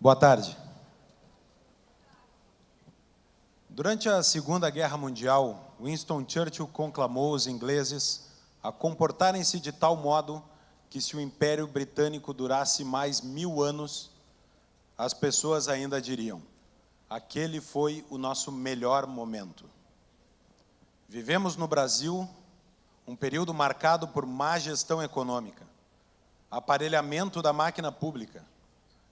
Boa tarde. Durante a Segunda Guerra Mundial, Winston Churchill conclamou os ingleses a comportarem-se de tal modo que, se o Império Britânico durasse mais 1000 anos, as pessoas ainda diriam: aquele foi o nosso melhor momento. Vivemos no Brasil um período marcado por má gestão econômica, aparelhamento da máquina pública,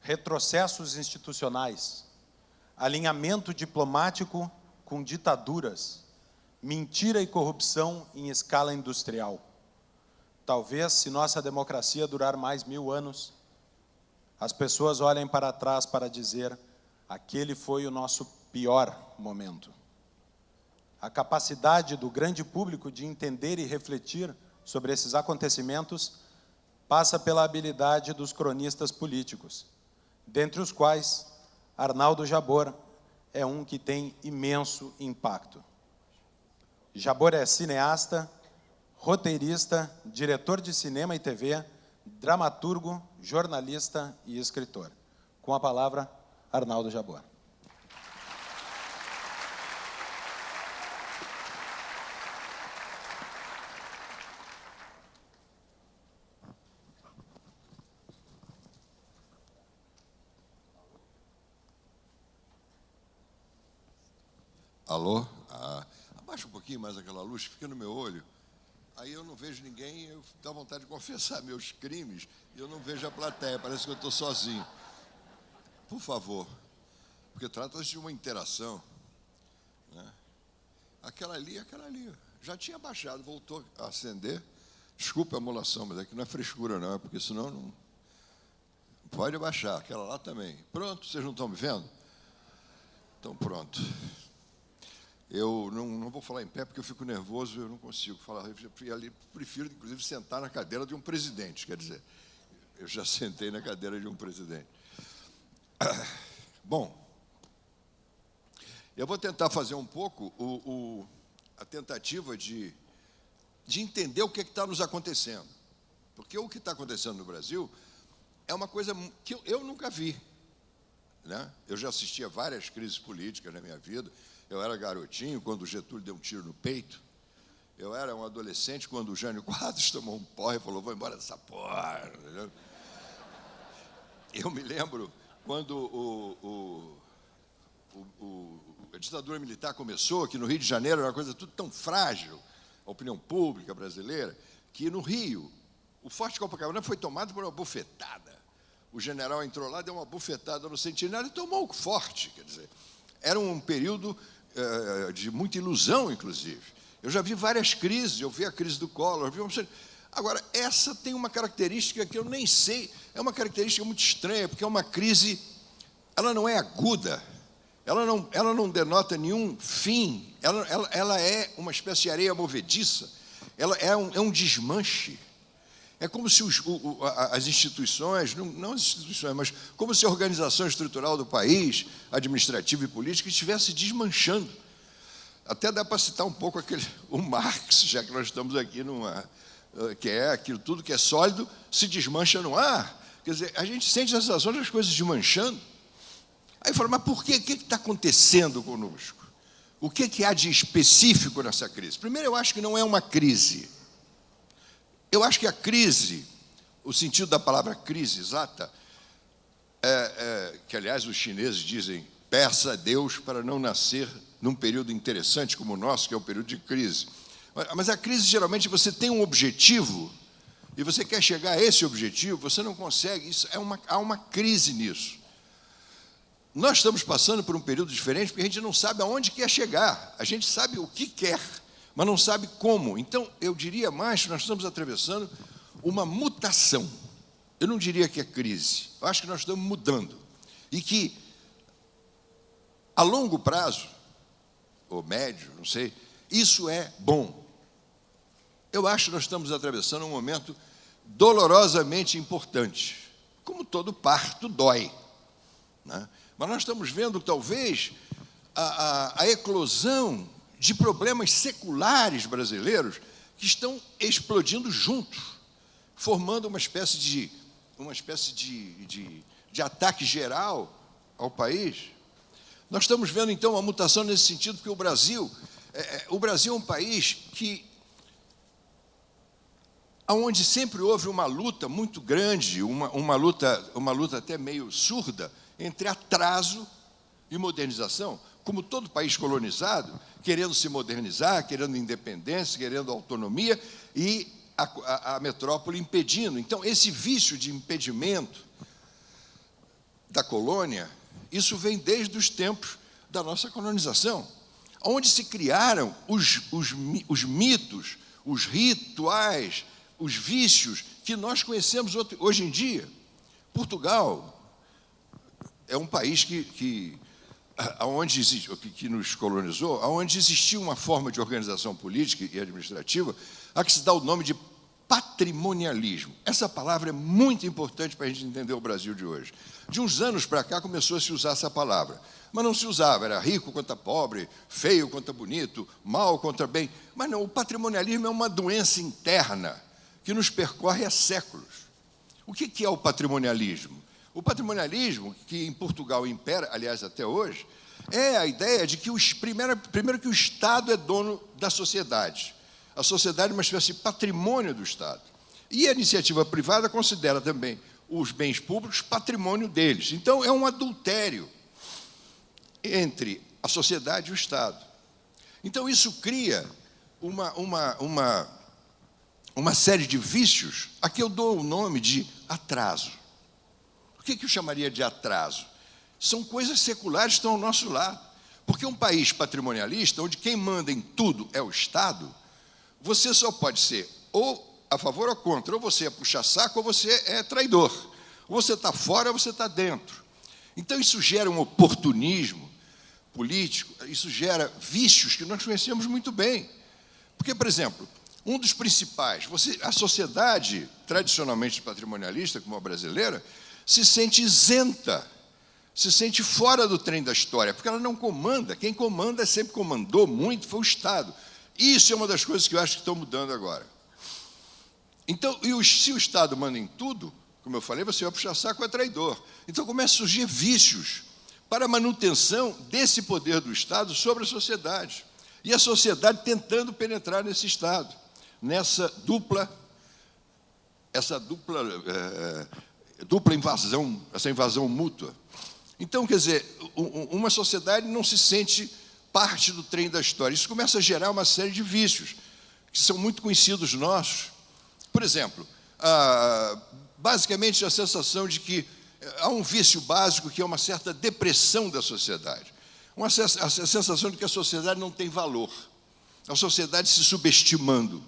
retrocessos institucionais, alinhamento diplomático com ditaduras, mentira e corrupção em escala industrial. Talvez, se nossa democracia durar mais 1000 anos, as pessoas olhem para trás para dizer: aquele foi o nosso pior momento. A capacidade do grande público de entender e refletir sobre esses acontecimentos passa pela habilidade dos cronistas políticos, dentre os quais Arnaldo Jabor é um que tem imenso impacto. Jabor é cineasta, roteirista, diretor de cinema e TV, dramaturgo, jornalista e escritor. Com a palavra, Arnaldo Jabor. Alô? Abaixa um pouquinho mais aquela luz, fica no meu olho. Aí eu não vejo ninguém, eu dá vontade de confessar meus crimes e eu não vejo a plateia, parece que eu estou sozinho. Por favor, porque trata-se de uma interação, né? Aquela ali. Já tinha baixado, voltou a acender. Desculpa a emulação, mas aqui não é frescura não, porque senão não... Pode baixar, aquela lá também. Pronto, vocês não estão me vendo? Então pronto. Eu não vou falar em pé porque eu fico nervoso, eu não consigo falar. Eu prefiro, inclusive, sentar na cadeira de um presidente, quer dizer, eu já sentei na cadeira de um presidente. Bom, eu vou tentar fazer um pouco a tentativa de entender o que está nos acontecendo. Porque o que está acontecendo no Brasil é uma coisa que eu nunca vi, né? Eu já assisti a várias crises políticas na minha vida. Eu era garotinho quando o Getúlio deu um tiro no peito. Eu era um adolescente quando o Jânio Quadros tomou um porre e falou: vou embora dessa porra. Eu me lembro quando a ditadura militar começou, que no Rio de Janeiro era uma coisa tudo tão frágil, a opinião pública brasileira, que no Rio, o Forte Copacabana foi tomado por uma bufetada. O general entrou lá, deu uma bufetada no centenário e tomou o forte, quer dizer. Era um período de muita ilusão, inclusive. Eu já vi várias crises, eu vi a crise do Collor. Agora, essa tem uma característica que eu nem sei, é uma característica muito estranha, porque é uma crise, ela não é aguda, ela não denota nenhum fim, ela é uma espécie de areia movediça, ela é um desmanche. É como se as instituições, não as instituições, mas como se a organização estrutural do país, administrativa e política, estivesse desmanchando. Até dá para citar um pouco o Marx, já que nós estamos aqui que é aquilo, tudo que é sólido se desmancha no ar. Quer dizer, a gente sente a sensação das coisas desmanchando. Aí fala, mas por quê? O que está acontecendo conosco? O que há de específico nessa crise? Primeiro, eu acho que não é uma crise. Eu acho que a crise, o sentido da palavra crise exata, que, aliás, os chineses dizem, peça a Deus para não nascer num período interessante como o nosso, que é o período de crise. Mas a crise, geralmente, você tem um objetivo, e você quer chegar a esse objetivo, você não consegue, há uma crise nisso. Nós estamos passando por um período diferente, porque a gente não sabe aonde quer chegar, a gente sabe o que quer, mas não sabe como. Então, eu diria mais que nós estamos atravessando uma mutação. Eu não diria que é crise. Eu acho que nós estamos mudando. E que, a longo prazo, ou médio, não sei, isso é bom. Eu acho que nós estamos atravessando um momento dolorosamente importante. Como todo parto dói, né? Mas nós estamos vendo, talvez, a eclosão de problemas seculares brasileiros que estão explodindo juntos, formando uma espécie de ataque geral ao país, nós estamos vendo, então, uma mutação nesse sentido, porque o Brasil é um país onde sempre houve uma luta muito grande, uma luta até meio surda, entre atraso e modernização, como todo país colonizado, querendo se modernizar, querendo independência, querendo autonomia, e a metrópole impedindo. Então, esse vício de impedimento da colônia, isso vem desde os tempos da nossa colonização, onde se criaram os mitos, os rituais, os vícios que nós conhecemos hoje em dia. Portugal é um país que nos colonizou, onde existia uma forma de organização política e administrativa a que se dá o nome de patrimonialismo. Essa palavra é muito importante para a gente entender o Brasil de hoje. De uns anos para cá começou a se usar essa palavra, mas não se usava, era rico contra pobre, feio contra bonito, mal contra bem. Mas não, o patrimonialismo é uma doença interna que nos percorre há séculos. O que é o patrimonialismo? O patrimonialismo, que em Portugal impera, aliás, até hoje, é a ideia de que, primeiro que o Estado é dono da sociedade. A sociedade é uma espécie de patrimônio do Estado. E a iniciativa privada considera também os bens públicos patrimônio deles. Então, é um adultério entre a sociedade e o Estado. Então, isso cria uma série de vícios a que eu dou o nome de atraso. O que eu chamaria de atraso? São coisas seculares que estão ao nosso lado. Porque um país patrimonialista, onde quem manda em tudo é o Estado, você só pode ser ou a favor ou contra, ou você é puxa-saco ou você é traidor. Ou você está fora ou você está dentro. Então, isso gera um oportunismo político, isso gera vícios que nós conhecemos muito bem. Porque, por exemplo, um dos principais, a sociedade tradicionalmente patrimonialista, como a brasileira, se sente isenta, se sente fora do trem da história, porque ela não comanda. Quem comanda sempre comandou muito, foi o Estado. Isso é uma das coisas que eu acho que estão mudando agora. Então, se o Estado manda em tudo, como eu falei, você vai puxar saco, é traidor. Então, começam a surgir vícios para a manutenção desse poder do Estado sobre a sociedade. E a sociedade tentando penetrar nesse Estado, nessa dupla invasão, essa invasão mútua. Então, quer dizer, uma sociedade não se sente parte do trem da história. Isso começa a gerar uma série de vícios, que são muito conhecidos nossos. Por exemplo, basicamente a sensação de que há um vício básico que é uma certa depressão da sociedade. A sensação de que a sociedade não tem valor. A sociedade se subestimando.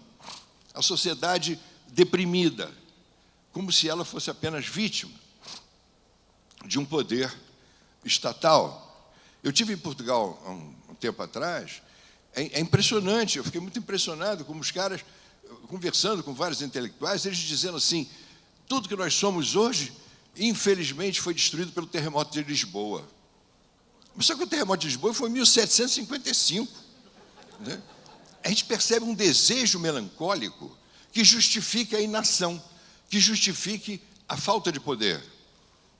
A sociedade deprimida, como se ela fosse apenas vítima de um poder estatal. Eu tive em Portugal há um tempo atrás, é impressionante, eu fiquei muito impressionado como os caras, conversando com vários intelectuais, eles dizendo assim, tudo que nós somos hoje, infelizmente, foi destruído pelo terremoto de Lisboa. Mas só que o terremoto de Lisboa foi em 1755. Né? A gente percebe um desejo melancólico que justifique a inação, que justifique a falta de poder.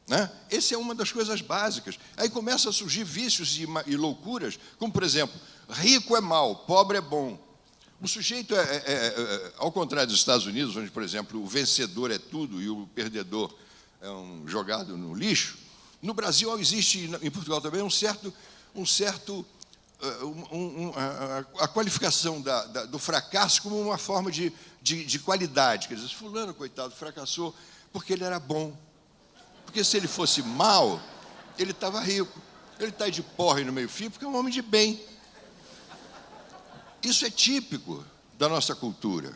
Né? Essa é uma das coisas básicas. Aí começam a surgir vícios e loucuras, como, por exemplo, rico é mau, pobre é bom. O sujeito ao contrário dos Estados Unidos, onde, por exemplo, o vencedor é tudo e o perdedor é jogado no lixo, no Brasil existe, em Portugal também, a qualificação do fracasso como uma forma de qualidade. Quer dizer, fulano, coitado, fracassou porque ele era bom. Porque se ele fosse mau, ele estava rico. Ele está de porre no meio-fio porque é um homem de bem. Isso é típico da nossa cultura.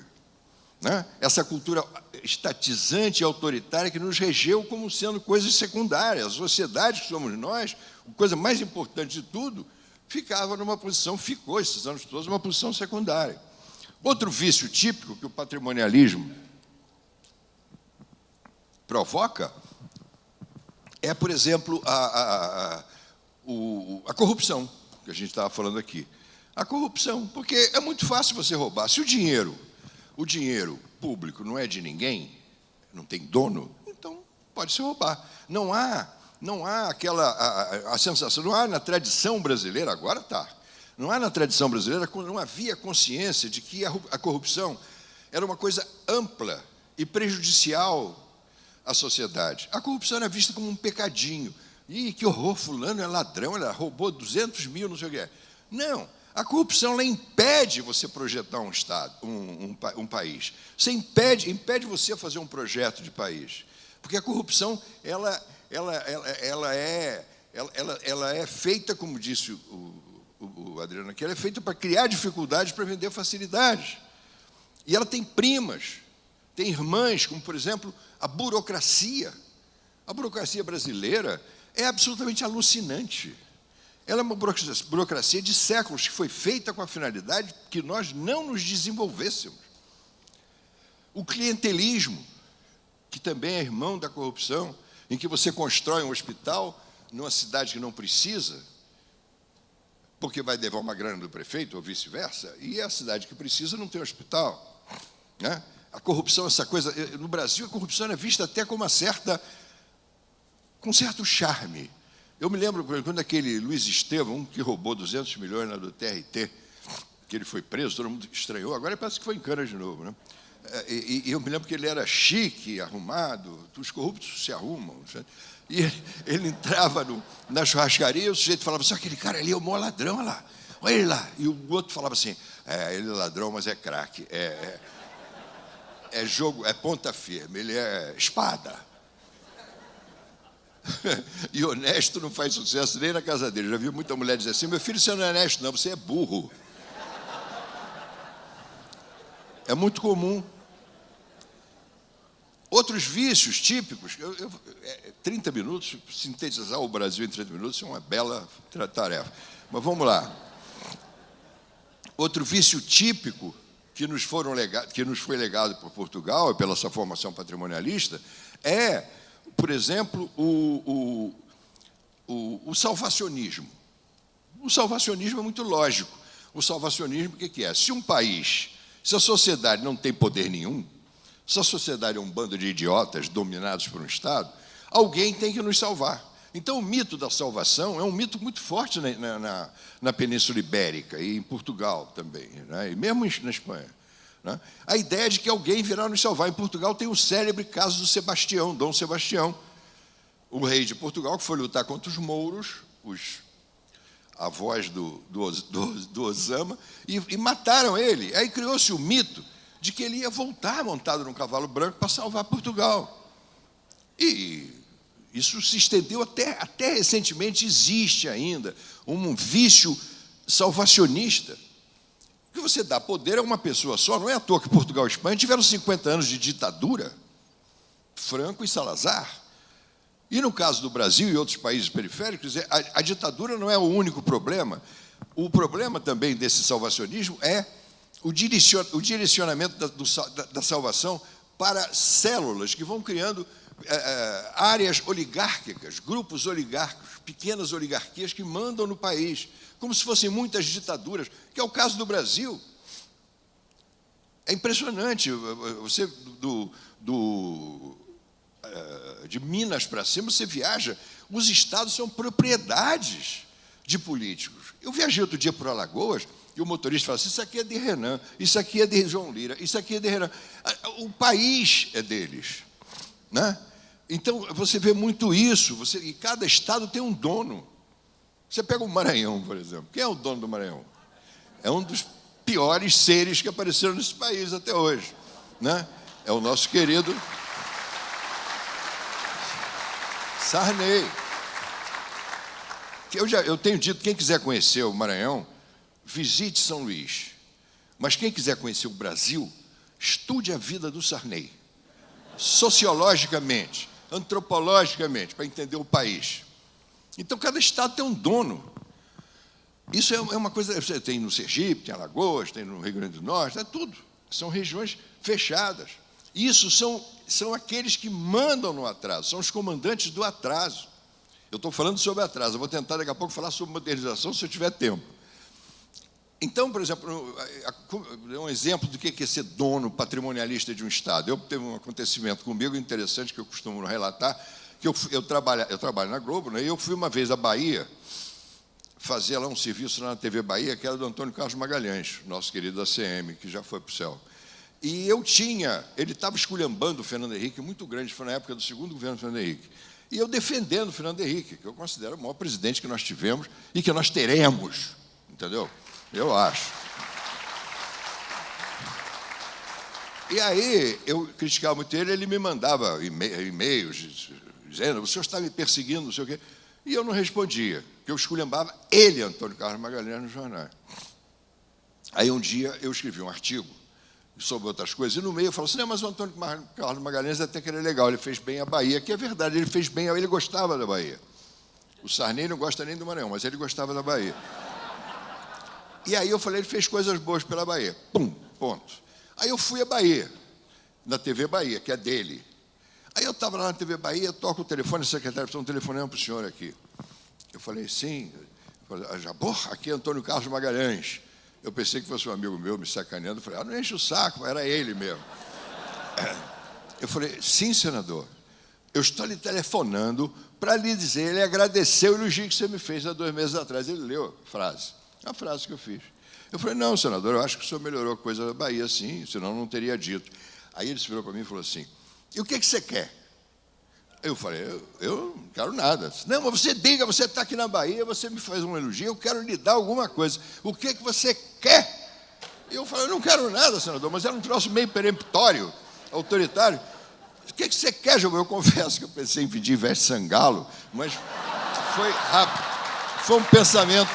Né? Essa cultura estatizante e autoritária que nos regeu como sendo coisas secundárias. A sociedade que somos nós, a coisa mais importante de tudo, ficou esses anos todos numa posição secundária. Outro vício típico que o patrimonialismo provoca é, por exemplo, a corrupção, que a gente estava falando aqui. A corrupção, porque é muito fácil você roubar. Se o dinheiro público não é de ninguém, não tem dono, então pode se roubar. Não há não há aquela a sensação, não há na tradição brasileira, agora está, não há na tradição brasileira, não havia consciência de que a corrupção era uma coisa ampla e prejudicial à sociedade. A corrupção era vista como um pecadinho. Ih, que horror, fulano é ladrão, ele roubou 200 mil, não sei o que é. Não, a corrupção ela impede você projetar um Estado, um país. Você impede você fazer um projeto de país. Porque a corrupção, ela é feita, como disse o Adriano aqui, ela é feita para criar dificuldades para vender facilidades. E ela tem primas, tem irmãs, como, por exemplo, a burocracia. A burocracia brasileira é absolutamente alucinante. Ela é uma burocracia de séculos que foi feita com a finalidade que nós não nos desenvolvêssemos. O clientelismo, que também é irmão da corrupção, em que você constrói um hospital numa cidade que não precisa, porque vai levar uma grana do prefeito, ou vice-versa, e a cidade que precisa não tem hospital. Né? A corrupção, essa coisa... No Brasil, a corrupção é vista até com com certo charme. Eu me lembro, quando aquele Luiz Estevão, que roubou 200 milhões do TRT, que ele foi preso, todo mundo estranhou, agora parece que foi em cana de novo. Né? E eu me lembro que ele era chique, arrumado, os corruptos se arrumam. E ele entrava na churrascaria e o sujeito falava assim, aquele cara ali é o maior ladrão, olha lá, olha ele lá. E o outro falava assim, ele é ladrão, mas é craque, é jogo, é ponta firme, ele é espada. E honesto não faz sucesso nem na casa dele. Já vi muita mulher dizer assim, meu filho, você não é honesto, não, você é burro. É muito comum. Outros vícios típicos, 30 minutos, sintetizar o Brasil em 30 minutos é uma bela tarefa. Mas vamos lá. Outro vício típico que nos foi legado por Portugal e pela sua formação patrimonialista é, por exemplo, o salvacionismo. O salvacionismo é muito lógico. O salvacionismo, o que é? Se a sociedade não tem poder nenhum, se a sociedade é um bando de idiotas dominados por um Estado, alguém tem que nos salvar. Então, o mito da salvação é um mito muito forte na Península Ibérica e em Portugal também, né? E mesmo na Espanha. Né? A ideia de que alguém virá nos salvar. Em Portugal tem o célebre caso do Sebastião, Dom Sebastião, o rei de Portugal, que foi lutar contra os mouros, os avós do Osama, e mataram ele. Aí criou-se o mito de que ele ia voltar montado num cavalo branco para salvar Portugal. E isso se estendeu até recentemente, existe ainda um vício salvacionista. Que você dá poder a uma pessoa só, não é à toa que Portugal e Espanha tiveram 50 anos de ditadura, Franco e Salazar. E no caso do Brasil e outros países periféricos, a ditadura não é o único problema. O problema também desse salvacionismo é o direcionamento da salvação para células que vão criando áreas oligárquicas, grupos oligárquicos, pequenas oligarquias que mandam no país, como se fossem muitas ditaduras, que é o caso do Brasil. É impressionante. Você, de Minas para cima, você viaja, os estados são propriedades de políticos. Eu viajei outro dia por Alagoas, e o motorista fala assim, isso aqui é de Renan, isso aqui é de João Lira, isso aqui é de Renan. O país é deles. Né? Então, você vê muito isso, e cada estado tem um dono. Você pega o Maranhão, por exemplo. Quem é o dono do Maranhão? É um dos piores seres que apareceram nesse país até hoje. Né? É o nosso querido Sarney. Eu tenho dito, quem quiser conhecer o Maranhão, visite São Luís. Mas quem quiser conhecer o Brasil, estude a vida do Sarney. Sociologicamente, antropologicamente, para entender o país. Então, cada estado tem um dono. Isso é uma coisa... Tem no Sergipe, tem em Alagoas, tem no Rio Grande do Norte, é tudo. São regiões fechadas. Isso são aqueles que mandam no atraso, são os comandantes do atraso. Eu estou falando sobre atraso, eu vou tentar daqui a pouco falar sobre modernização, se eu tiver tempo. Então, por exemplo, um exemplo do que é ser dono patrimonialista de um Estado. Eu teve um acontecimento comigo interessante que eu costumo relatar, que eu trabalho na Globo, né? E eu fui uma vez à Bahia, fazer lá um serviço lá na TV Bahia, que era do Antônio Carlos Magalhães, nosso querido ACM, que já foi para o céu. E ele estava esculhambando o Fernando Henrique, muito grande, foi na época do segundo governo do Fernando Henrique. E eu defendendo o Fernando Henrique, que eu considero o maior presidente que nós tivemos e que nós teremos, entendeu? Eu acho. E aí, eu criticava muito ele me mandava e-mails dizendo, o senhor está me perseguindo, não sei o quê. E eu não respondia, porque eu esculhambava ele, Antônio Carlos Magalhães, no jornal. Aí um dia eu escrevi um artigo sobre outras coisas, e no meio eu falo assim, não, mas o Antônio Carlos Magalhães até que ele é legal, ele fez bem a Bahia, que é verdade, ele fez bem, ele gostava da Bahia. O Sarney não gosta nem do Maranhão, mas ele gostava da Bahia. E aí eu falei, ele fez coisas boas pela Bahia. Pum, ponto. Aí eu fui à Bahia, na TV Bahia, que é dele. Aí eu estava lá na TV Bahia, toco o telefone, a secretária falou, um telefonema para o senhor aqui. Eu falei, sim. Eu falei, Jabor, aqui é Antônio Carlos Magalhães. Eu pensei que fosse um amigo meu me sacaneando. Eu falei, não enche o saco, era ele mesmo. Eu falei, sim, senador, eu estou lhe telefonando para lhe dizer, ele agradeceu o elogio que você me fez há 2 meses atrás. Ele leu a frase, que eu fiz. Eu falei, não, senador, eu acho que o senhor melhorou a coisa da Bahia, sim, senão não teria dito. Aí ele se virou para mim e falou assim, e o que você quer? Eu falei, eu não quero nada. Não, mas você diga, você está aqui na Bahia, você me faz um elogio, eu quero lhe dar alguma coisa. O que você quer? Eu falei, eu não quero nada, senador, mas era um troço meio peremptório, autoritário. O que você quer, Jabor? Eu confesso que eu pensei em pedir Ivete Sangalo, mas foi rápido. Foi um pensamento.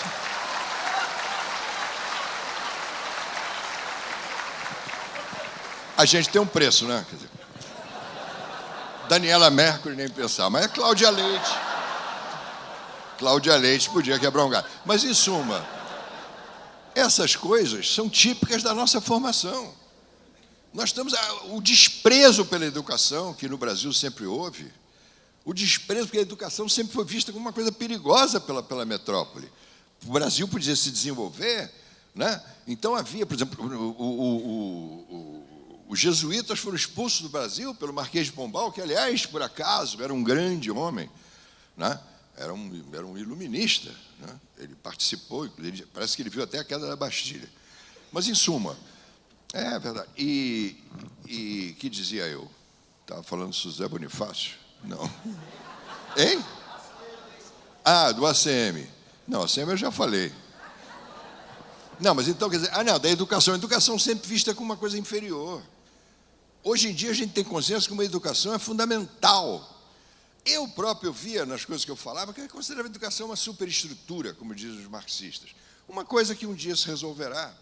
A gente tem um preço, né? Quer dizer, Daniela Mercury nem pensar, mas é Cláudia Leite. Cláudia Leite podia quebrar um galho. Mas, em suma, essas coisas são típicas da nossa formação. Nós temos o desprezo pela educação, que no Brasil sempre houve, o desprezo porque a educação sempre foi vista como uma coisa perigosa pela metrópole. O Brasil podia se desenvolver, né? Então havia, por exemplo, os jesuítas foram expulsos do Brasil pelo Marquês de Pombal, que, aliás, por acaso, era um grande homem, né? Era um iluminista, né? Ele participou, inclusive, parece que ele viu até a queda da Bastilha. Mas, em suma, é verdade. E que dizia eu? Estava falando do José Bonifácio? Não. Hein? Ah, do ACM. Não, ACM eu já falei. Não, mas então, quer dizer, não, da educação. A educação sempre vista como uma coisa inferior. Hoje em dia a gente tem consenso que uma educação é fundamental. Eu próprio via nas coisas que eu falava que eu considerava a educação uma superestrutura, como dizem os marxistas. Uma coisa que um dia se resolverá.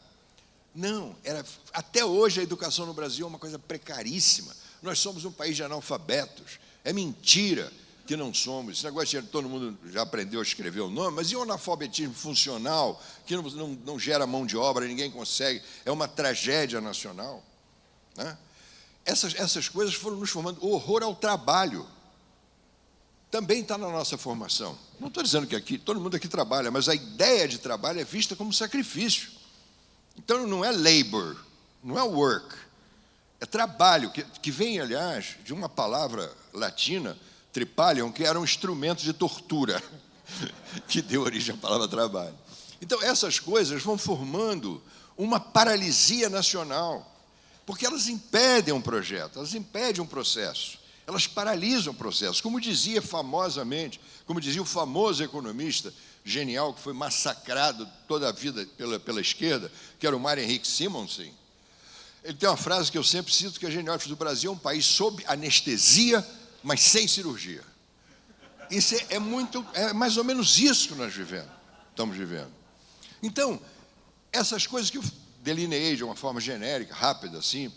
Não, até hoje a educação no Brasil é uma coisa precaríssima. Nós somos um país de analfabetos. É mentira que não somos. Esse negócio de todo mundo já aprendeu a escrever o nome, mas e o analfabetismo funcional, que não gera mão de obra, ninguém consegue, é uma tragédia nacional, né? Essas coisas foram nos formando. O horror ao trabalho também está na nossa formação. Não estou dizendo que aqui todo mundo aqui trabalha, mas a ideia de trabalho é vista como sacrifício. Então não é labor, não é work, é trabalho, que vem, aliás, de uma palavra latina, tripalium, que era um instrumento de tortura, que deu origem à palavra trabalho. Então essas coisas vão formando uma paralisia nacional, porque elas impedem um projeto, elas impedem um processo, elas paralisam o processo. Como dizia famosamente, como dizia o famoso economista genial que foi massacrado toda a vida pela esquerda, que era o Mário Henrique Simonsen, ele tem uma frase que eu sempre cito, que é genial: o Brasil é um país sob anestesia, mas sem cirurgia. Isso é mais ou menos isso que nós estamos vivendo. Então, essas coisas que eu delineei de uma forma genérica, rápida, assim,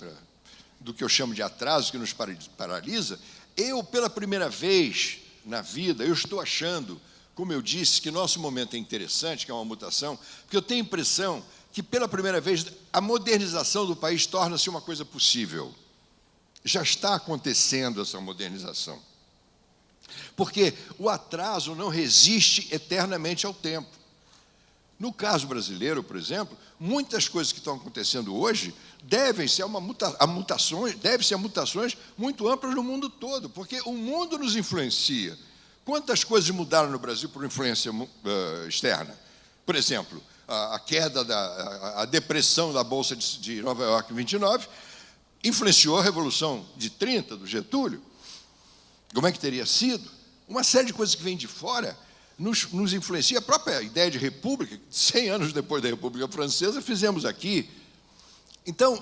do que eu chamo de atraso, que nos paralisa, eu, pela primeira vez na vida, eu estou achando, como eu disse, que nosso momento é interessante, que é uma mutação, porque eu tenho a impressão que, pela primeira vez, a modernização do país torna-se uma coisa possível. Já está acontecendo essa modernização. Porque o atraso não resiste eternamente ao tempo. No caso brasileiro, por exemplo, muitas coisas que estão acontecendo hoje deve-se a mutações muito amplas no mundo todo, porque o mundo nos influencia. Quantas coisas mudaram no Brasil por influência externa? Por exemplo, a queda, a depressão da Bolsa de Nova York em 29 influenciou a Revolução de 30, do Getúlio. Como é que teria sido? Uma série de coisas que vêm de fora nos influencia. A própria ideia de república, 100 anos depois da República Francesa, fizemos aqui. Então,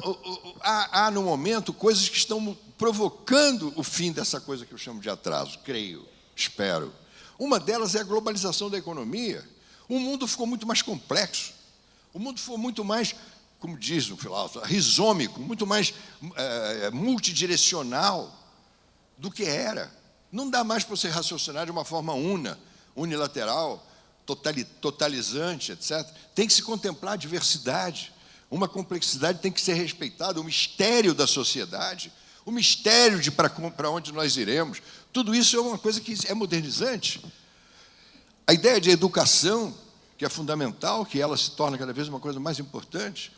há no momento coisas que estão provocando o fim dessa coisa que eu chamo de atraso, creio, espero. Uma delas é a globalização da economia. O mundo ficou muito mais complexo. O mundo ficou muito mais, como diz um filósofo, rizômico, muito mais multidirecional do que era. Não dá mais para você raciocinar de uma forma unilateral, totalizante, etc. Tem que se contemplar a diversidade. Uma complexidade tem que ser respeitada, o mistério da sociedade, o mistério de para onde nós iremos. Tudo isso é uma coisa que é modernizante. A ideia de educação, que é fundamental, que ela se torna cada vez uma coisa mais importante.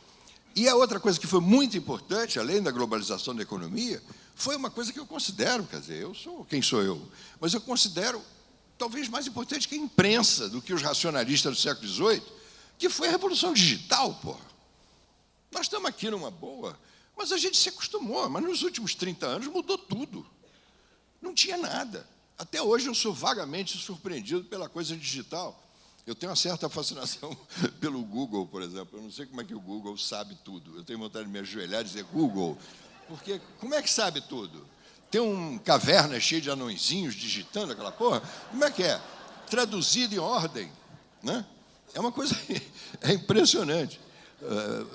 E a outra coisa que foi muito importante, além da globalização da economia, foi uma coisa que eu considero, quer dizer, eu sou quem sou eu, mas eu considero talvez mais importante que a imprensa, do que os racionalistas do século XVIII, que foi a Revolução Digital, porra. Nós estamos aqui numa boa, mas a gente se acostumou. Mas nos últimos 30 anos mudou tudo. Não tinha nada. Até hoje eu sou vagamente surpreendido pela coisa digital. Eu tenho uma certa fascinação pelo Google, por exemplo. Eu não sei como é que o Google sabe tudo. Eu tenho vontade de me ajoelhar e dizer Google. Porque como é que sabe tudo? Tem uma caverna cheia de anõezinhos digitando aquela porra? Como é que é? Traduzido em ordem, né? É uma coisa impressionante.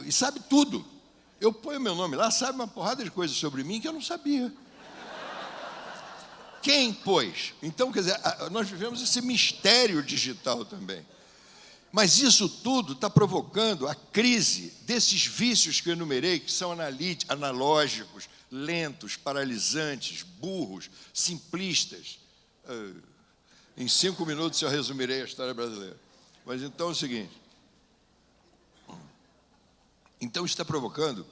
E sabe tudo. Eu ponho meu nome lá, sabe uma porrada de coisas sobre mim que eu não sabia. Quem pôs? Então, quer dizer, nós vivemos esse mistério digital também. Mas isso tudo está provocando a crise desses vícios que eu enumerei, que são analógicos, lentos, paralisantes, burros, simplistas. Em 5 minutos eu resumirei a história brasileira. Mas então é o seguinte. Então, isso está provocando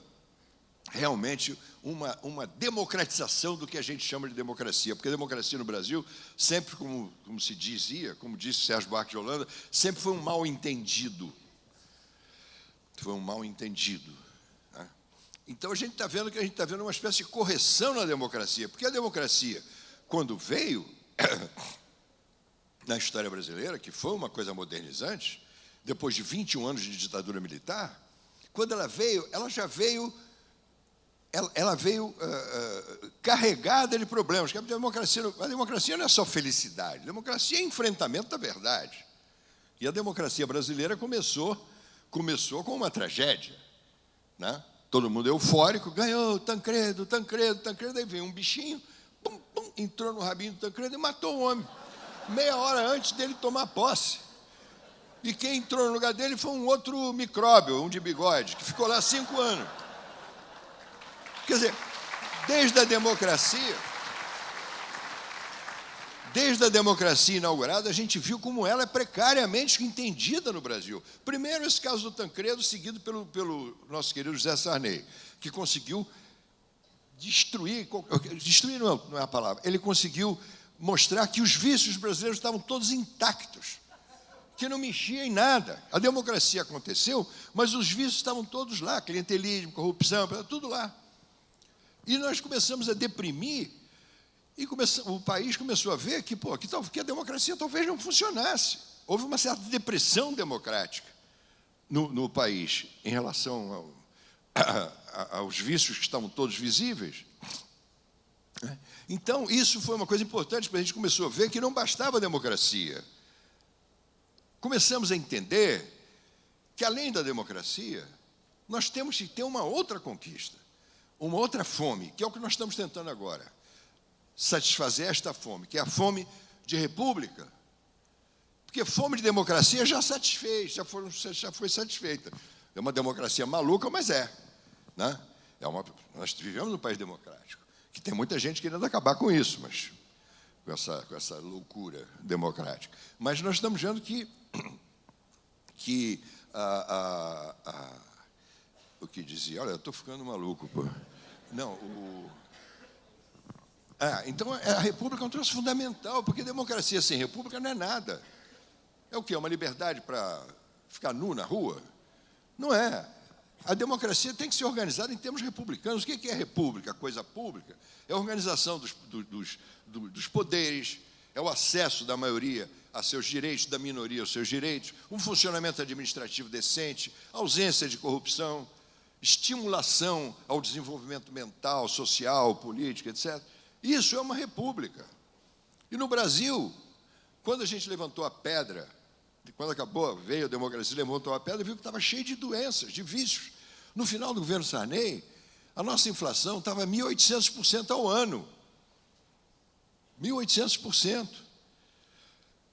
realmente uma democratização do que a gente chama de democracia, porque a democracia no Brasil, sempre, como se dizia, como disse Sérgio Buarque de Holanda, sempre foi um mal-entendido. Foi um mal-entendido. Né? Então, a gente está vendo uma espécie de correção na democracia, porque a democracia, quando veio na história brasileira, que foi uma coisa modernizante, depois de 21 anos de ditadura militar, quando ela veio, ela veio carregada de problemas. A democracia não é só felicidade, a democracia é enfrentamento da verdade. E a democracia brasileira começou com uma tragédia. Né? Todo mundo eufórico, ganhou, Tancredo, aí veio um bichinho, pum, pum, entrou no rabinho do Tancredo e matou o homem, meia hora antes dele tomar posse. E quem entrou no lugar dele foi um outro micróbio, um de bigode, que ficou lá 5 anos. Quer dizer, desde a democracia inaugurada, a gente viu como ela é precariamente entendida no Brasil. Primeiro, esse caso do Tancredo, seguido pelo nosso querido José Sarney, que conseguiu destruir não é a palavra, ele conseguiu mostrar que os vícios brasileiros estavam todos intactos, que não mexia em nada. A democracia aconteceu, mas os vícios estavam todos lá, clientelismo, corrupção, tudo lá. E nós começamos a deprimir, e o país começou a ver que a democracia talvez não funcionasse. Houve uma certa depressão democrática no país, em relação aos vícios que estavam todos visíveis. Então, isso foi uma coisa importante, porque a gente começou a ver que não bastava a democracia. Começamos a entender que, além da democracia, nós temos que ter uma outra conquista, uma outra fome, que é o que nós estamos tentando agora. Satisfazer esta fome, que é a fome de república. Porque fome de democracia já satisfez, já foi satisfeita. É uma democracia maluca, mas é. Né? Nós vivemos num país democrático, que tem muita gente querendo acabar com isso, mas com essa loucura democrática. Mas nós estamos vendo que o que dizia, olha, eu estou ficando maluco, pô. Não, então a república é um troço fundamental, porque democracia sem república não é nada. É o quê? Uma liberdade para ficar nu na rua? Não é. A democracia tem que ser organizada em termos republicanos. O que é república? Coisa pública? É a organização dos poderes, é o acesso da maioria a seus direitos, da minoria aos seus direitos, um funcionamento administrativo decente, ausência de corrupção, estimulação ao desenvolvimento mental, social, político, etc. Isso é uma república. E no Brasil, quando a gente levantou a pedra, quando acabou, veio a democracia, levantou a pedra, viu que estava cheio de doenças, de vícios. No final do governo Sarney, a nossa inflação estava 1.800% ao ano. 1.800%.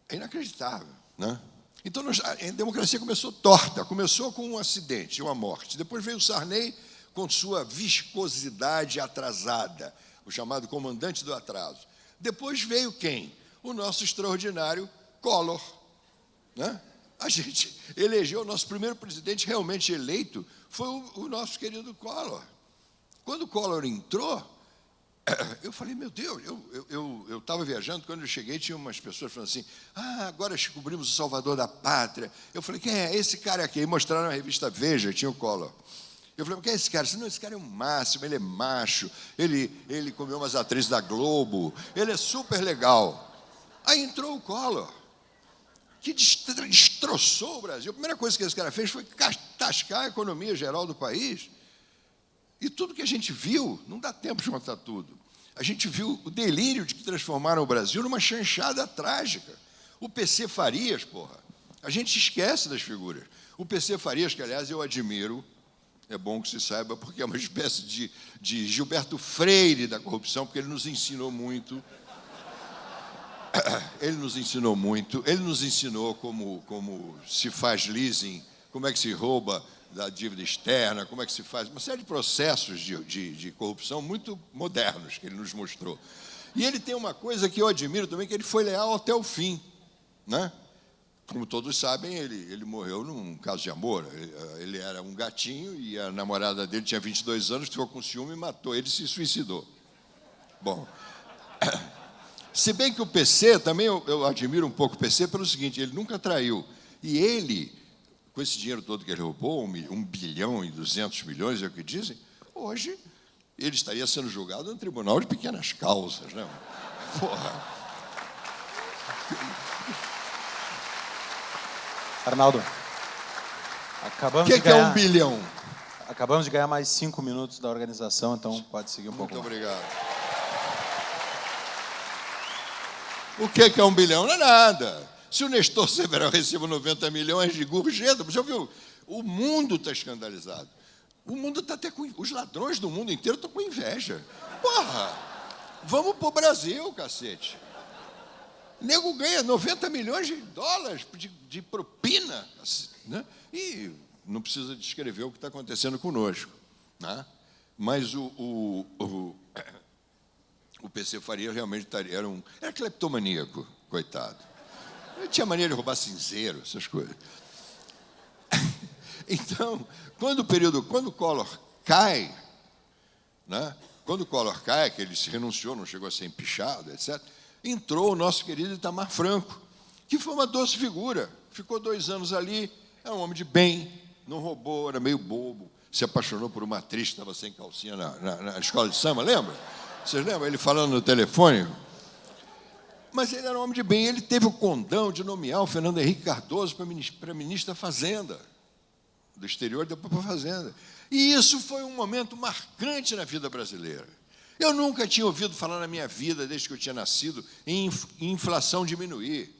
É inacreditável, né? Então, a democracia começou torta, começou com um acidente, uma morte. Depois veio o Sarney com sua viscosidade atrasada, o chamado comandante do atraso. Depois veio quem? O nosso extraordinário Collor, né? A gente elegeu o nosso primeiro presidente realmente eleito, foi o nosso querido Collor. Quando o Collor entrou, eu falei, meu Deus, eu estava viajando, quando eu cheguei, tinha umas pessoas falando assim, agora descobrimos o salvador da pátria. Eu falei, quem é? Esse cara aqui. E mostraram na revista Veja, tinha o Collor. Eu falei, quem é esse cara? Eu disse, não, esse cara é um máximo, ele é macho, ele comeu umas atrizes da Globo, ele é super legal. Aí entrou o Collor, que destroçou o Brasil. A primeira coisa que esse cara fez foi tascar a economia geral do país. E tudo que a gente viu, não dá tempo de contar tudo, a gente viu o delírio de que transformaram o Brasil numa chanchada trágica. O PC Farias, porra, a gente esquece das figuras. O PC Farias, que, aliás, eu admiro, é bom que se saiba, porque é uma espécie de Gilberto Freire da corrupção, porque ele nos ensinou muito. Ele nos ensinou como se faz leasing, como é que se rouba da dívida externa, como é que se faz, uma série de processos de corrupção muito modernos que ele nos mostrou. E ele tem uma coisa que eu admiro também, que ele foi leal até o fim, né? Como todos sabem, ele morreu num caso de amor. Ele era um gatinho e a namorada dele tinha 22 anos, ficou com ciúme e matou ele e se suicidou. Bom, se bem que o PC, também eu admiro um pouco o PC pelo seguinte, ele nunca traiu. E ele, com esse dinheiro todo que ele roubou, 1 bilhão e 200 milhões, é o que dizem, hoje ele estaria sendo julgado no tribunal de pequenas causas, né? Porra. Arnaldo, acabamos O de que é ganhar... 1 bilhão? Acabamos de ganhar mais 5 minutos da organização, então pode seguir um pouco Muito mais. obrigado. O que é 1 bilhão? Não é nada. Se o Nestor Severão recebe 90 milhões de gorjeta, você já viu? O mundo está escandalizado. O mundo está até com... Os ladrões do mundo inteiro estão com inveja. Porra! Vamos para o Brasil, cacete. O nego ganha 90 milhões de dólares de propina, né? E não precisa descrever o que está acontecendo conosco, né? Mas o PC Farias realmente era cleptomaníaco, coitado. Ele tinha mania de roubar cinzeiro, essas coisas. Então, quando o Collor cai, né? Quando o Collor cai, que ele se renunciou, não chegou a ser empichado, etc., entrou o nosso querido Itamar Franco, que foi uma doce figura. Ficou 2 anos ali, era um homem de bem, não roubou, era meio bobo, se apaixonou por uma atriz que estava sem calcinha na escola de samba, lembra? Vocês lembram? Ele falando no telefone. Mas ele era um homem de bem, ele teve o condão de nomear o Fernando Henrique Cardoso para ministro da Fazenda, do exterior, depois para a Fazenda. E isso foi um momento marcante na vida brasileira. Eu nunca tinha ouvido falar na minha vida, desde que eu tinha nascido, em inflação diminuir.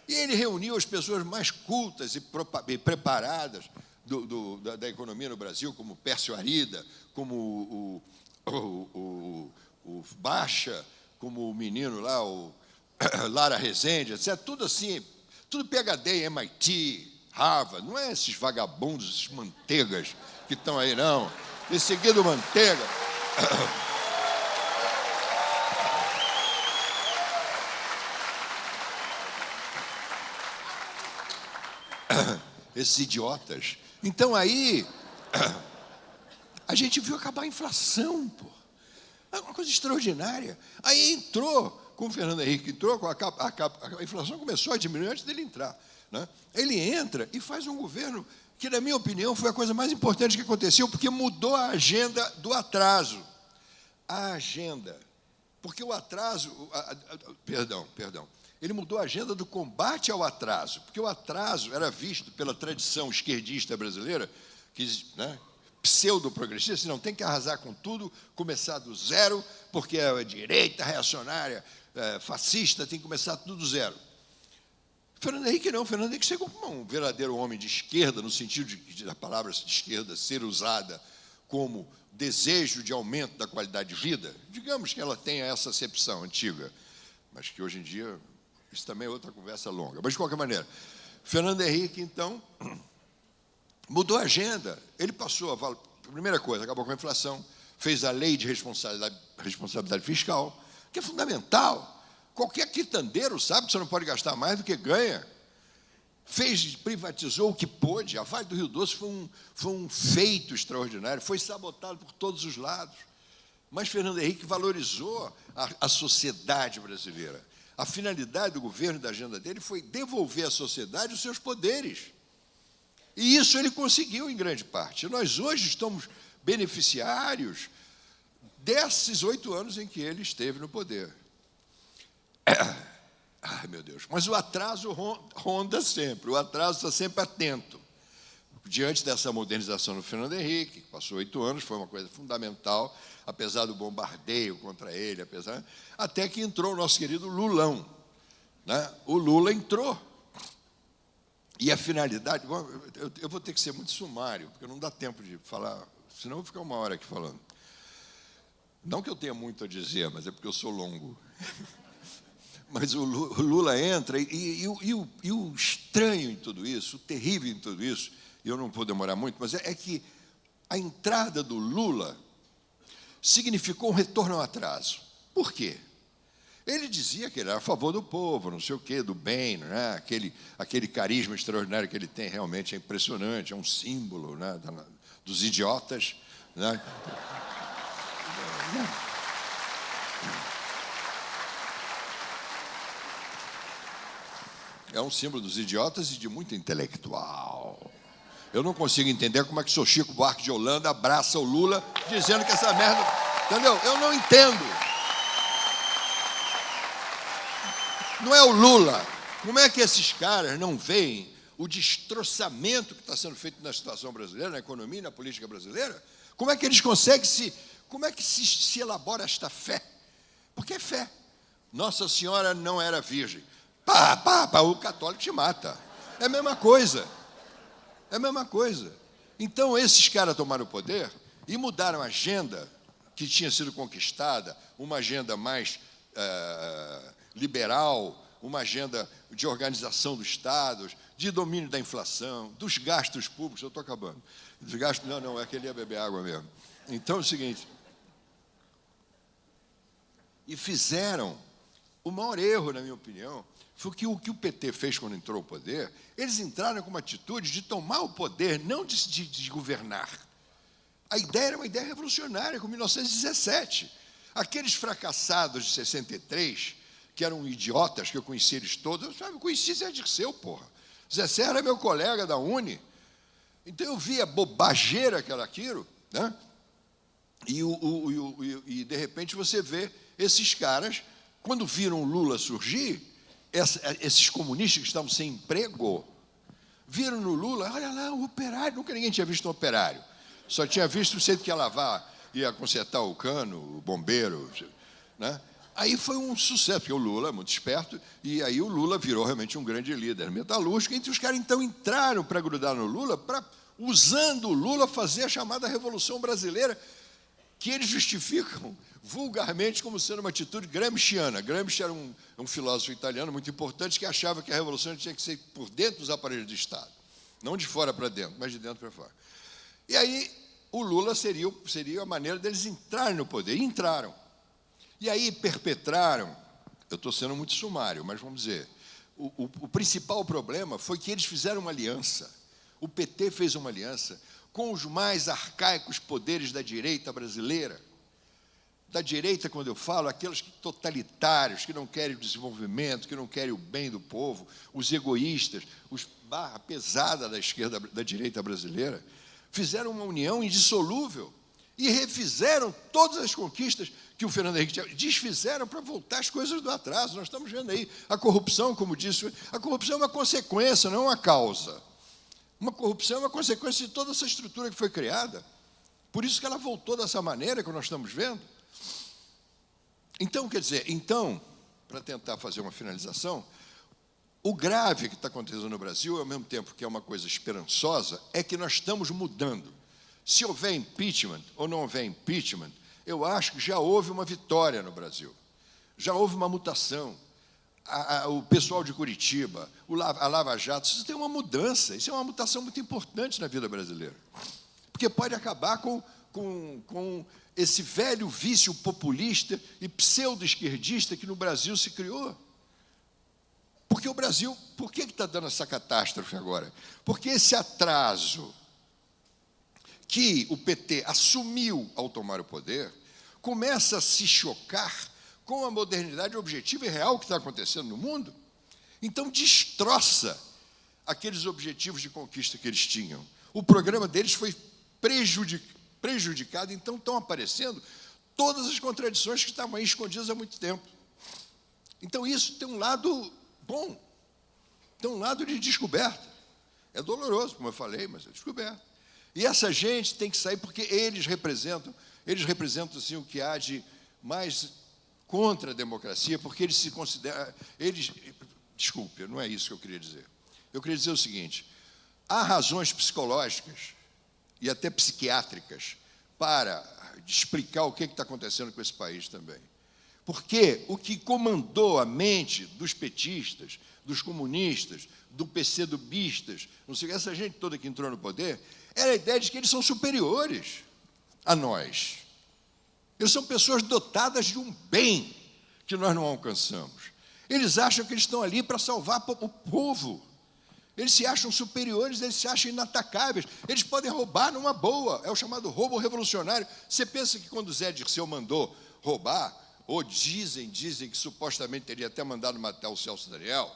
E ele reuniu as pessoas mais cultas e preparadas da economia no Brasil, como Pércio Arida, como o Baixa, como o menino lá, o Lara Rezende, etc. Tudo assim, tudo PhD, MIT, Harvard. Não é esses vagabundos, esses manteigas que estão aí, não. Esse seguido manteiga... Esses idiotas. Então, aí, a gente viu acabar a inflação, pô. É uma coisa extraordinária. Aí entrou, com o Fernando Henrique entrou, a inflação começou a diminuir antes dele entrar, né? Ele entra e faz um governo que, na minha opinião, foi a coisa mais importante que aconteceu, porque mudou a agenda do atraso. A agenda. Porque o atraso... Perdão. Ele mudou a agenda do combate ao atraso, porque o atraso era visto pela tradição esquerdista brasileira, que, né, pseudo-progressista, assim, não, tem que arrasar com tudo, começar do zero, porque a direita reacionária, fascista, tem que começar tudo do zero. Fernando Henrique não, Fernando Henrique chegou como um verdadeiro homem de esquerda, no sentido da palavra de esquerda ser usada como desejo de aumento da qualidade de vida. Digamos que ela tenha essa acepção antiga, mas que hoje em dia, isso também é outra conversa longa. Mas, de qualquer maneira, Fernando Henrique, então, mudou a agenda. Ele passou a primeira coisa, acabou com a inflação, fez a lei de responsabilidade fiscal, que é fundamental. Qualquer quitandeiro sabe que você não pode gastar mais do que ganha. Privatizou o que pôde. A Vale do Rio Doce foi um feito extraordinário, foi sabotado por todos os lados. Mas Fernando Henrique valorizou a sociedade brasileira. A finalidade do governo e da agenda dele foi devolver à sociedade os seus poderes. E isso ele conseguiu em grande parte. Nós hoje estamos beneficiários desses 8 anos em que ele esteve no poder. Ai, meu Deus. Mas o atraso ronda sempre, o atraso está sempre atento. Diante dessa modernização do Fernando Henrique, que passou 8 anos, foi uma coisa fundamental, apesar do bombardeio contra ele, até que entrou o nosso querido Lulão, né? O Lula entrou. E a finalidade... Bom, eu vou ter que ser muito sumário, porque não dá tempo de falar, senão eu vou ficar 1 hora aqui falando. Não que eu tenha muito a dizer, mas é porque eu sou longo. Mas o Lula entra, e o estranho em tudo isso, o terrível em tudo isso, e eu não vou demorar muito, mas é que a entrada do Lula significou um retorno ao atraso. Por quê? Ele dizia que ele era a favor do povo, não sei o quê, do bem, né? Aquele carisma extraordinário que ele tem, realmente é impressionante, é um símbolo, né, dos idiotas, né? É um símbolo dos idiotas e de muito intelectual. Eu não consigo entender como é que o seu Chico Buarque de Holanda abraça o Lula dizendo que essa merda... Entendeu? Eu não entendo. Não é o Lula. Como é que esses caras não veem o destroçamento que está sendo feito na situação brasileira, na economia e na política brasileira? Como é que eles conseguem Como é que se elabora esta fé? Porque é fé. Nossa Senhora não era virgem. O católico te mata. É a mesma coisa. É a mesma coisa. Então, esses caras tomaram o poder e mudaram a agenda que tinha sido conquistada, uma agenda mais liberal, uma agenda de organização dos estados, de domínio da inflação, dos gastos públicos. Eu estou acabando. Dos gastos, não, é que ele ia beber água mesmo. Então, é o seguinte. E fizeram o maior erro, na minha opinião, foi que o PT fez quando entrou ao poder. Eles entraram com uma atitude de tomar o poder, não de governar. A ideia era uma ideia revolucionária, com 1917. Aqueles fracassados de 63, que eram idiotas, que eu conheci eles todos, eu conheci Zé Dirceu, porra. Zé Serra era meu colega da Uni. Então eu via a bobageira que era aquilo, né? E de repente você vê esses caras, quando viram o Lula surgir, esses comunistas que estavam sem emprego, viram no Lula, olha lá, o operário, nunca ninguém tinha visto um operário, só tinha visto o jeito que ia lavar, ia consertar o cano, o bombeiro, né? Aí foi um sucesso, porque o Lula é muito esperto, e aí o Lula virou realmente um grande líder metalúrgico, e os caras então entraram para grudar no Lula, usando o Lula, fazer a chamada Revolução Brasileira, que eles justificam vulgarmente como sendo uma atitude gramsciana. Gramsci era um filósofo italiano muito importante que achava que a revolução tinha que ser por dentro dos aparelhos do Estado. Não de fora para dentro, mas de dentro para fora. E aí o Lula seria a maneira deles entrarem no poder. E entraram. E aí perpetraram, eu estou sendo muito sumário, mas vamos dizer, o principal problema foi que eles fizeram uma aliança. O PT fez uma aliança com os mais arcaicos poderes da direita brasileira. Da direita, quando eu falo, aqueles totalitários, que não querem o desenvolvimento, que não querem o bem do povo, os egoístas, os barra pesada da esquerda, da direita brasileira, fizeram uma união indissolúvel e refizeram todas as conquistas que o Fernando Henrique tinha, desfizeram para voltar as coisas do atraso. Nós estamos vendo aí a corrupção, como disse, a corrupção é uma consequência, não é uma causa. Uma corrupção é uma consequência de toda essa estrutura que foi criada. Por isso que ela voltou dessa maneira que nós estamos vendo. Então, quer dizer, para tentar fazer uma finalização, o grave que está acontecendo no Brasil, ao mesmo tempo que é uma coisa esperançosa, é que nós estamos mudando. Se houver impeachment ou não houver impeachment, eu acho que já houve uma vitória no Brasil. Já houve uma mutação. O pessoal de Curitiba, a Lava Jato, isso tem uma mudança, isso é uma mutação muito importante na vida brasileira. Porque pode acabar com esse velho vício populista e pseudo-esquerdista que no Brasil se criou. Porque o Brasil, por que está dando essa catástrofe agora? Porque esse atraso que o PT assumiu ao tomar o poder, começa a se chocar com a modernidade objetiva e real que está acontecendo no mundo, então destroça aqueles objetivos de conquista que eles tinham. O programa deles foi prejudicado, então estão aparecendo todas as contradições que estavam aí escondidas há muito tempo. Então isso tem um lado bom, tem um lado de descoberta. É doloroso, como eu falei, mas é descoberta. E essa gente tem que sair porque eles representam assim, o que há de mais contra a democracia, porque eles se consideram... Desculpe, não é isso que eu queria dizer. Eu queria dizer o seguinte, há razões psicológicas e até psiquiátricas para explicar o que está acontecendo com esse país também. Porque o que comandou a mente dos petistas, dos comunistas, do PCdoBistas, não sei, essa gente toda que entrou no poder, era a ideia de que eles são superiores a nós. Eles são pessoas dotadas de um bem que nós não alcançamos. Eles acham que eles estão ali para salvar o povo. Eles se acham superiores, eles se acham inatacáveis. Eles podem roubar numa boa. É o chamado roubo revolucionário. Você pensa que quando Zé Dirceu mandou roubar, ou dizem que supostamente teria até mandado matar o Celso Daniel?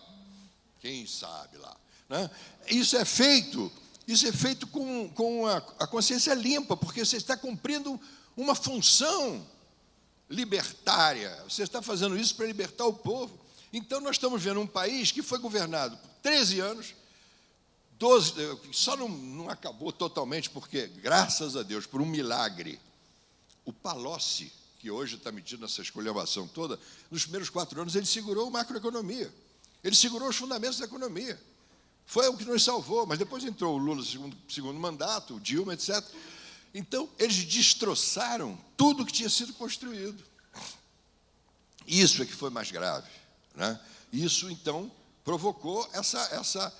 Quem sabe lá, né? Isso é feito com a consciência limpa, porque você está cumprindo uma função libertária. Você está fazendo isso para libertar o povo. Então, nós estamos vendo um país que foi governado por 13 anos, 12, só não acabou totalmente, porque, graças a Deus, por um milagre, o Palocci, que hoje está metido nessa esculhambação toda, nos primeiros 4 anos ele segurou a macroeconomia, ele segurou os fundamentos da economia. Foi o que nos salvou, mas depois entrou o Lula no segundo mandato, o Dilma, etc. Então, eles destroçaram tudo que tinha sido construído. Isso é que foi mais grave, né? Isso, então, provocou essa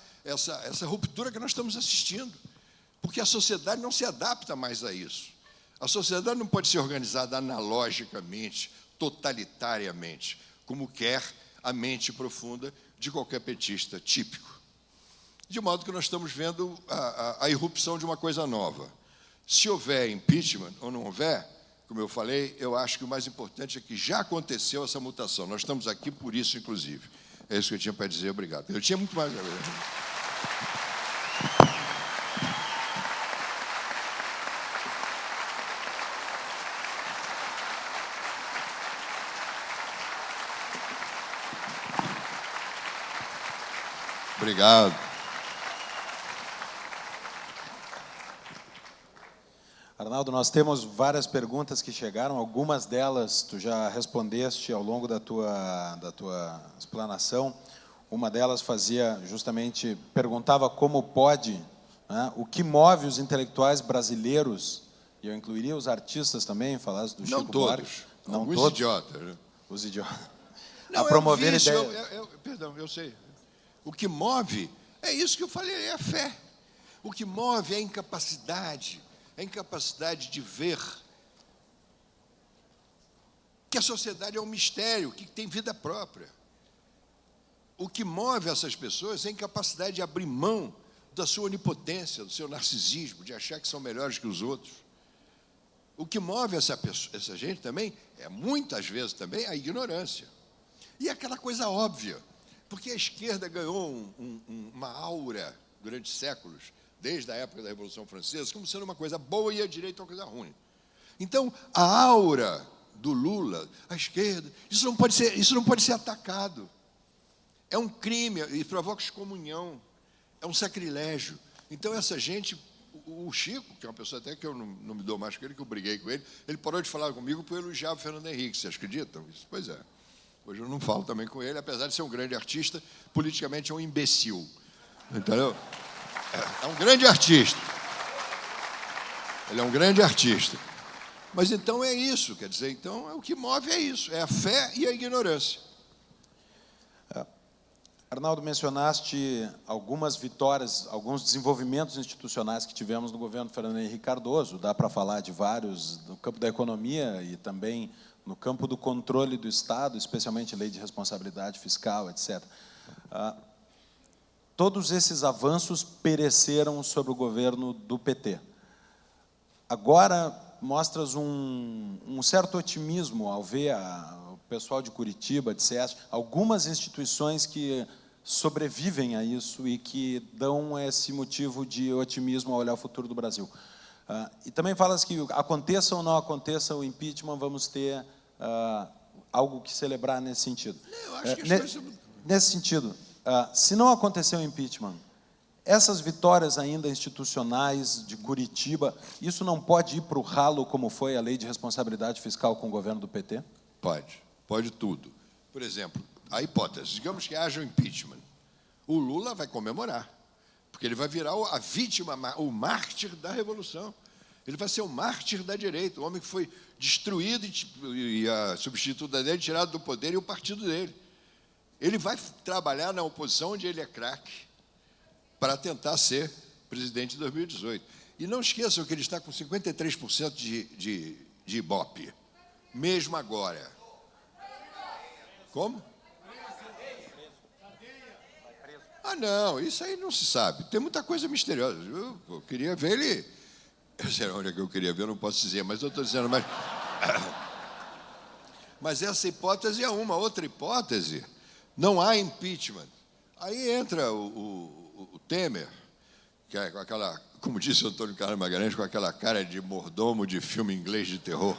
ruptura que nós estamos assistindo, porque a sociedade não se adapta mais a isso. A sociedade não pode ser organizada analogicamente, totalitariamente, como quer a mente profunda de qualquer petista típico. De modo que nós estamos vendo a irrupção de uma coisa nova. Se houver impeachment ou não houver, como eu falei, eu acho que o mais importante é que já aconteceu essa mutação. Nós estamos aqui por isso, inclusive. É isso que eu tinha para dizer. Obrigado. Eu tinha muito mais a ver. Obrigado. Arnaldo, nós temos várias perguntas que chegaram, algumas delas tu já respondeste ao longo da tua explanação. Uma delas perguntava como pode, né, o que move os intelectuais brasileiros, e eu incluiria os artistas também, falasse do Chico Buarque. Não todos. Alguns idiotas. Né? Os idiotas. Não, a promover vício, ideias. Perdão, eu sei. O que move, é isso que eu falei, é a fé. O que move é a incapacidade de ver que a sociedade é um mistério, que tem vida própria. O que move essas pessoas é a incapacidade de abrir mão da sua onipotência, do seu narcisismo, de achar que são melhores que os outros. O que move essa gente também é, muitas vezes também, a ignorância. E aquela coisa óbvia, porque a esquerda ganhou uma aura durante séculos, desde a época da Revolução Francesa, como sendo uma coisa boa e a direita uma coisa ruim. Então, a aura do Lula, a esquerda, isso não pode ser atacado. É um crime, e provoca excomunhão, é um sacrilégio. Então, essa gente, o Chico, que é uma pessoa até que eu não me dou mais com ele, que eu briguei com ele, ele parou de falar comigo por elogiar o Fernando Henrique, vocês acreditam? Isso, pois é. Hoje eu não falo também com ele, apesar de ser um grande artista, politicamente é um imbecil. Entendeu? É um grande artista. Ele é um grande artista. Mas então é isso, quer dizer, então o que move é isso, é a fé e a ignorância. Arnaldo, mencionaste algumas vitórias, alguns desenvolvimentos institucionais que tivemos no governo Fernando Henrique Cardoso, dá para falar de vários no campo da economia e também no campo do controle do Estado, especialmente lei de responsabilidade fiscal, etc. Todos esses avanços pereceram sob o governo do PT. Agora, mostras um certo otimismo ao ver o pessoal de Curitiba, de SESC, algumas instituições que sobrevivem a isso e que dão esse motivo de otimismo ao olhar o futuro do Brasil. E também falas que, aconteça ou não aconteça o impeachment, vamos ter algo que celebrar nesse sentido. Eu acho que as coisas... Nesse sentido, se não acontecer o impeachment, essas vitórias ainda institucionais de Curitiba, isso não pode ir para o ralo como foi a lei de responsabilidade fiscal com o governo do PT? Pode tudo. Por exemplo, a hipótese, digamos que haja um impeachment, o Lula vai comemorar, porque ele vai virar a vítima, o mártir da Revolução. Ele vai ser o mártir da direita, o homem que foi destruído e a substituta dele tirado do poder e o partido dele. Ele vai trabalhar na oposição onde ele é craque, para tentar ser presidente de 2018. E não esqueçam que ele está com 53% de Ibope, mesmo agora. Como? Não, isso aí não se sabe. Tem muita coisa misteriosa. Eu queria ver ele... Eu sei onde é que eu queria ver, eu não posso dizer, mas eu estou dizendo... Mas essa hipótese é uma. Outra hipótese, não há impeachment. Aí entra o Temer, que é com aquela, como disse o Antônio Carlos Magalhães, com aquela cara de mordomo de filme inglês de terror.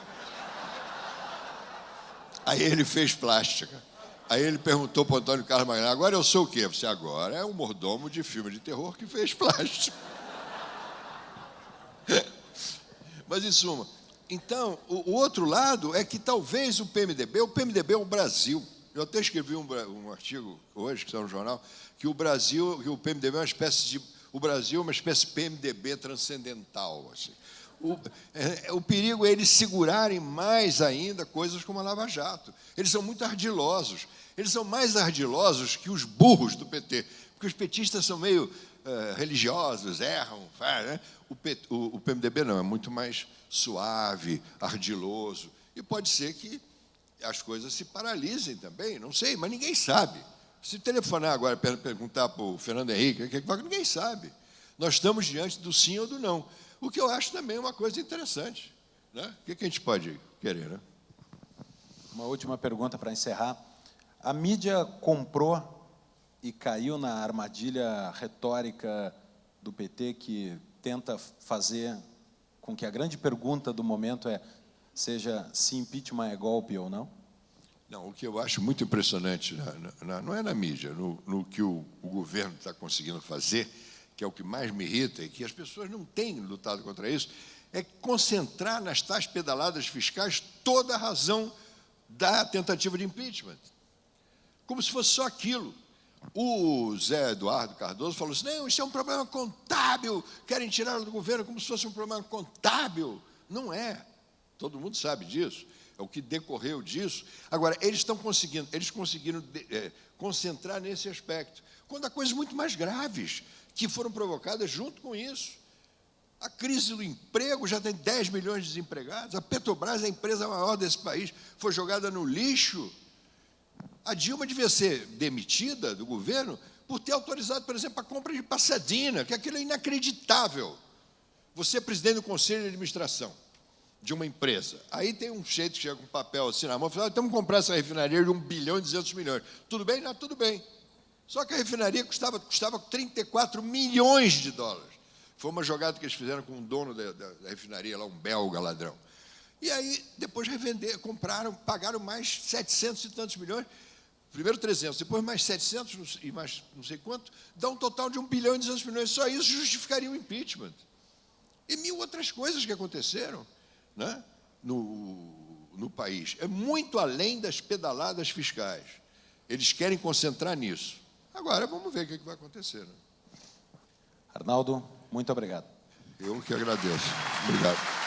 Aí ele fez plástica. Aí ele perguntou para o Antônio Carlos Magalhães, agora eu sou o quê? Você agora é um mordomo de filme de terror que fez plástica. Mas, em suma, então, o outro lado é que talvez o PMDB é o Brasil. Eu até escrevi um artigo hoje, que está no jornal, que o PMDB é uma espécie de PMDB transcendental. Assim. O perigo é eles segurarem mais ainda coisas como a Lava Jato. Eles são muito ardilosos. Eles são mais ardilosos que os burros do PT, porque os petistas são meio religiosos, erram, né? O PMDB não, é muito mais suave, ardiloso. E pode ser que as coisas se paralisem também, não sei, mas ninguém sabe. Se telefonar agora para perguntar para o Fernando Henrique, ninguém sabe. Nós estamos diante do sim ou do não. O que eu acho também uma coisa interessante. Né? O que a gente pode querer? Né? Uma última pergunta para encerrar. A mídia comprou e caiu na armadilha retórica do PT que tenta fazer com que a grande pergunta do momento seja se impeachment é golpe ou não? Não, o que eu acho muito impressionante, não é na mídia, no que o governo está conseguindo fazer, que é o que mais me irrita, e que as pessoas não têm lutado contra isso, é concentrar nas tais pedaladas fiscais toda a razão da tentativa de impeachment. Como se fosse só aquilo. O Zé Eduardo Cardoso falou assim, não, isso é um problema contábil, querem tirar do governo como se fosse um problema contábil. Não é. Todo mundo sabe disso. É o que decorreu disso. Agora, eles conseguiram concentrar nesse aspecto, quando há coisas muito mais graves que foram provocadas junto com isso. A crise do emprego já tem 10 milhões de desempregados, a Petrobras, a empresa maior desse país, foi jogada no lixo. A Dilma devia ser demitida do governo por ter autorizado, por exemplo, a compra de Pasadena, que aquilo é inacreditável. Você é presidente do conselho de administração de uma empresa. Aí tem um jeito que chega com um papel assim na mão e fala, temos que comprar essa refinaria de 1 bilhão e 200 milhões. Tudo bem? Não, tudo bem. Só que a refinaria custava 34 milhões de dólares. Foi uma jogada que eles fizeram com o dono da refinaria, lá, um belga ladrão. E aí, depois revenderam, compraram, pagaram mais 700 e tantos milhões. Primeiro 300, depois mais 700 e mais não sei quanto, dá um total de 1 bilhão e 200 milhões. Só isso justificaria o impeachment. E 1000 outras coisas que aconteceram, né, no país. É muito além das pedaladas fiscais. Eles querem concentrar nisso. Agora, vamos ver o que vai acontecer. Né? Arnaldo, muito obrigado. Eu que agradeço. Obrigado.